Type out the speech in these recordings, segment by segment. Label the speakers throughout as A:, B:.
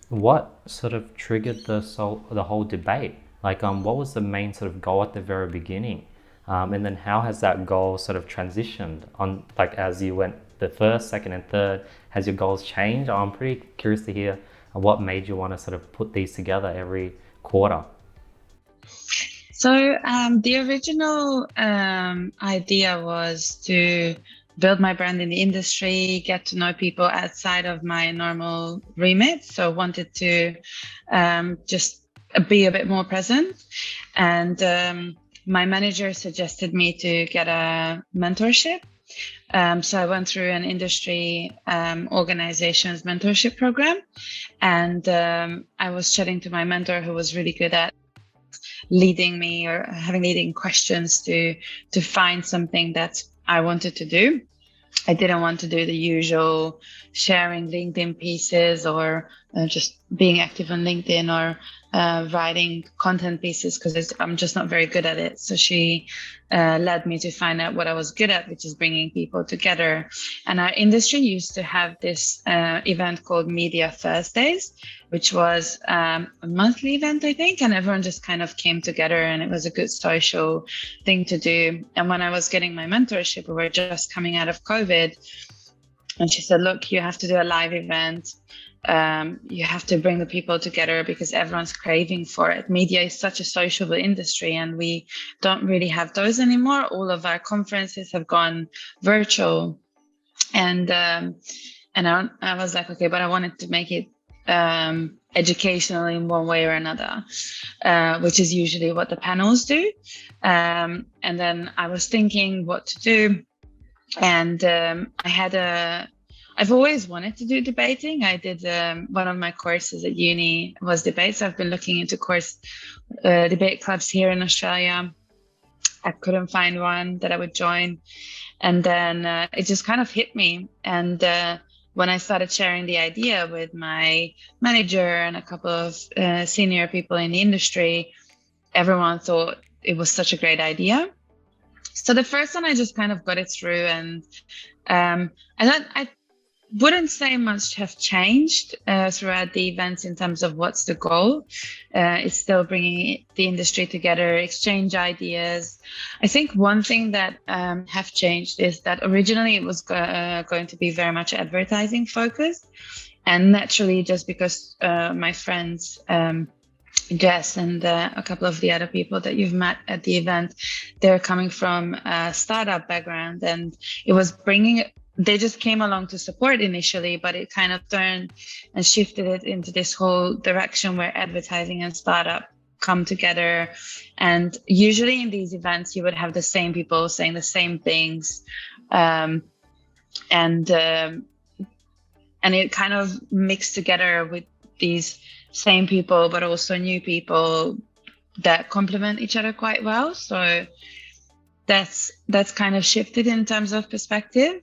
A: What sort of triggered the whole debate? Like, what was the main sort of goal at the very beginning? And then how has that goal sort of transitioned on, like, as you went the first, second, and third? Has your goals changed? I'm pretty curious to hear what made you want to sort of put these together every quarter.
B: So the original idea was to build my brand in the industry, get to know people outside of my normal remit. So wanted to just be a bit more present. And my manager suggested me to get a mentorship. So I went through an industry organization's mentorship program, and I was chatting to my mentor, who was really good at leading me or having leading questions to find something that I wanted to do. I didn't want to do the usual sharing LinkedIn pieces or just being active on LinkedIn or writing content pieces because I'm just not very good at it. So she led me to find out what I was good at, which is bringing people together. And our industry used to have this event called Media Thursdays, which was a monthly event, I think, and everyone just kind of came together and it was a good social thing to do. And when I was getting my mentorship, we were just coming out of COVID, and she said, look, you have to do a live event. You have to bring the people together because everyone's craving for it. Media is such a sociable industry and we don't really have those anymore. All of our conferences have gone virtual. And I was like, okay, but I wanted to make it educational in one way or another, which is usually what the panels do. And then I was thinking what to do. And I've always wanted to do debating. I did one of my courses at uni was debates. I've been looking into debate clubs here in Australia. I couldn't find one that I would join. And then it just kind of hit me. And when I started sharing the idea with my manager and a couple of senior people in the industry, everyone thought it was such a great idea. So the first one, I just kind of got it through, and I wouldn't say much have changed throughout the events in terms of what's the goal. It's still bringing the industry together, exchange ideas. I think one thing that have changed is that originally it was going to be very much advertising focused, and naturally, just because my friends. Jess and a couple of the other people that you've met at the event, they're coming from a startup background, and it was they just came along to support initially, but it kind of turned and shifted it into this whole direction where advertising and startup come together. And usually in these events, you would have the same people saying the same things. And it kind of mixed together with these same people, but also new people that complement each other quite well. So that's kind of shifted in terms of perspective.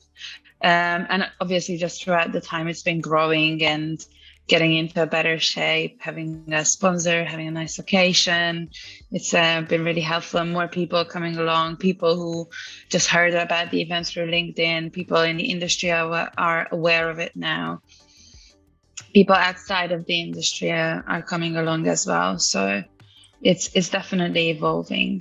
B: And obviously just throughout the time it's been growing and getting into a better shape, having a sponsor, having a nice location. It's been really helpful, and more people coming along, people who just heard about the events through LinkedIn, people in the industry are aware of it now. People outside of the industry are coming along as well. So it's definitely evolving.